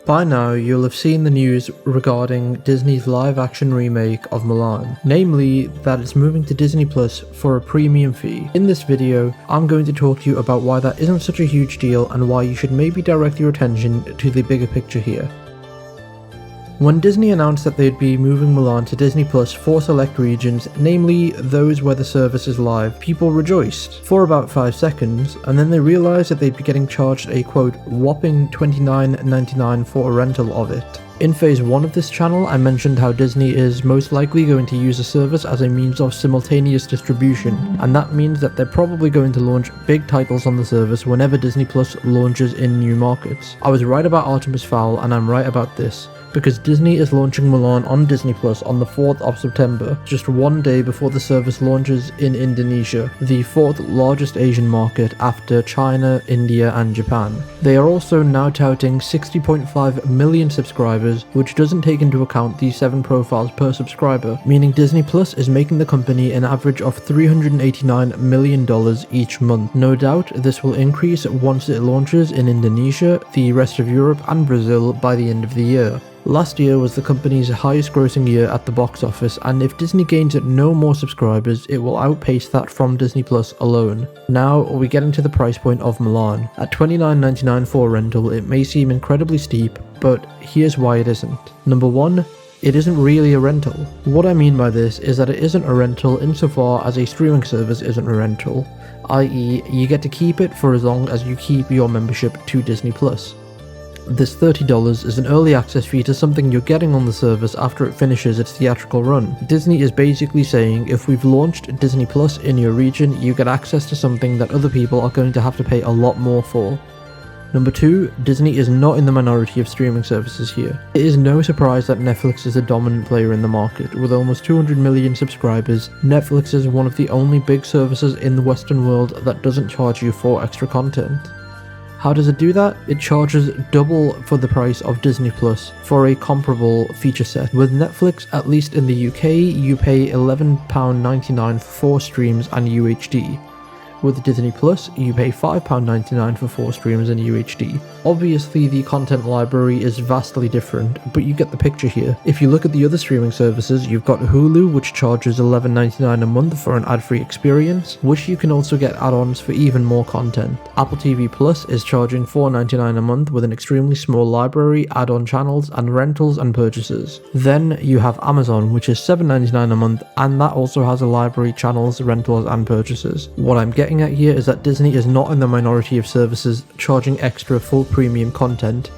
By now, you'll have seen the news regarding Disney's live-action remake of Mulan, namely that it's moving to Disney Plus for a premium fee. In this video, I'm going to talk to you about why that isn't such a huge deal and why you should maybe direct your attention to the bigger picture here. When Disney announced that they'd be moving Mulan to Disney Plus for select regions, namely those where the service is live, people rejoiced for about 5 seconds, and then they realised that they'd be getting charged a quote whopping $29.99 for a rental of it. In phase 1 of this channel, I mentioned how Disney is most likely going to use the service as a means of simultaneous distribution, and that means that they're probably going to launch big titles on the service whenever Disney Plus launches in new markets. I was right about Artemis Fowl, and I'm right about this, because Disney is launching Mulan on Disney Plus on the 4th of September, just one day before the service launches in Indonesia, the 4th largest Asian market after China, India and Japan. They are also now touting 60.5 million subscribers, which doesn't take into account the 7 profiles per subscriber, meaning Disney Plus is making the company an average of $389 million each month. No doubt this will increase once it launches in Indonesia, the rest of Europe and Brazil by the end of the year. Last year was the company's highest grossing year at the box office, and if Disney gains no more subscribers, it will outpace that from Disney Plus alone. Now we get into the price point of Mulan. At $29.99 for a rental, it may seem incredibly steep, but here's why it isn't. Number 1, it isn't really a rental. What I mean by this is that it isn't a rental insofar as a streaming service isn't a rental, i.e. you get to keep it for as long as you keep your membership to Disney Plus. This $30 is an early access fee to something you're getting on the service after it finishes its theatrical run. Disney is basically saying if we've launched Disney Plus in your region, you get access to something that other people are going to have to pay a lot more for. Number 2, Disney is not in the minority of streaming services here. It is no surprise that Netflix is a dominant player in the market. With almost 200 million subscribers, Netflix is one of the only big services in the Western world that doesn't charge you for extra content. How does it do that? It charges double for the price of Disney Plus for a comparable feature set. With Netflix, at least in the UK, you pay £11.99 for 4 streams and UHD. With Disney Plus, you pay £5.99 for 4 streams and UHD. Obviously, the content library is vastly different, but you get the picture here. If you look at the other streaming services, you've got Hulu, which charges $11.99 a month for an ad-free experience, which you can also get add-ons for even more content. Apple TV Plus is charging $4.99 a month with an extremely small library, add-on channels, and rentals and purchases. Then you have Amazon, which is $7.99 a month, and that also has a library, channels, rentals, and purchases. What I'm getting at here is that Disney is not in the minority of services charging extra for premium content.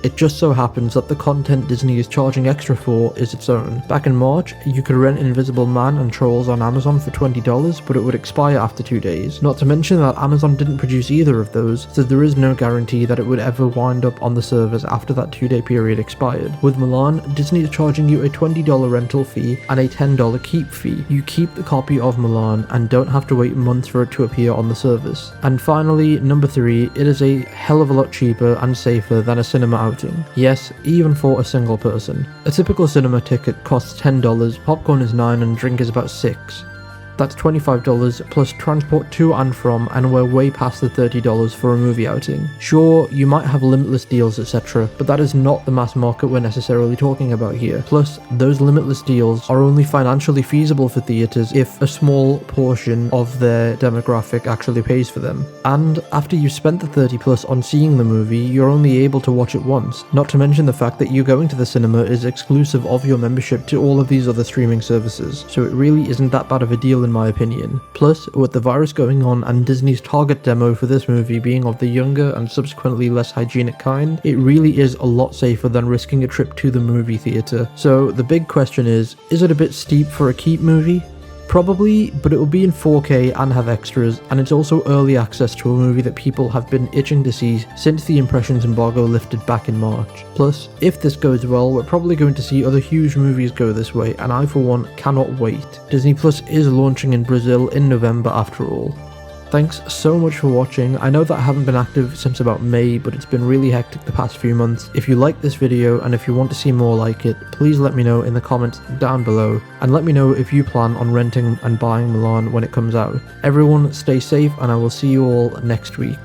It just so happens that the content Disney is charging extra for is its own. Back in March, you could rent Invisible Man and Trolls on Amazon for $20, but it would expire after 2 days. Not to mention that Amazon didn't produce either of those, so there is no guarantee that it would ever wind up on the servers after that 2-day period expired. With Mulan, Disney is charging you a $20 rental fee and a $10 keep fee. You keep the copy of Mulan and don't have to wait months for it to appear on the service. And finally, number 3, it is a hell of a lot cheaper and safer than a cinema outing. Yes, even for a single person. A typical cinema ticket costs $10, popcorn is $9 and drink is about $6. That's $25 plus transport to and from, and we're way past the $30 for a movie outing. Sure, you might have limitless deals etc, but that is not the mass market we're necessarily talking about here. Plus, those limitless deals are only financially feasible for theatres if a small portion of their demographic actually pays for them. And after you've spent the $30 plus on seeing the movie, you're only able to watch it once. Not to mention the fact that you going to the cinema is exclusive of your membership to all of these other streaming services, so it really isn't that bad of a deal in my opinion. Plus, with the virus going on and Disney's target demo for this movie being of the younger and subsequently less hygienic kind, it really is a lot safer than risking a trip to the movie theatre. So the big question is it a bit steep for a keep movie? Probably, but it will be in 4K and have extras, and it's also early access to a movie that people have been itching to see since the impressions embargo lifted back in March. Plus, if this goes well, we're probably going to see other huge movies go this way, and I for one cannot wait. Disney Plus is launching in Brazil in November after all. Thanks so much for watching. I know that I haven't been active since about May, but it's been really hectic the past few months. If you like this video and if you want to see more like it, please let me know in the comments down below, and let me know if you plan on renting and buying Mulan when it comes out. Everyone stay safe, and I will see you all next week.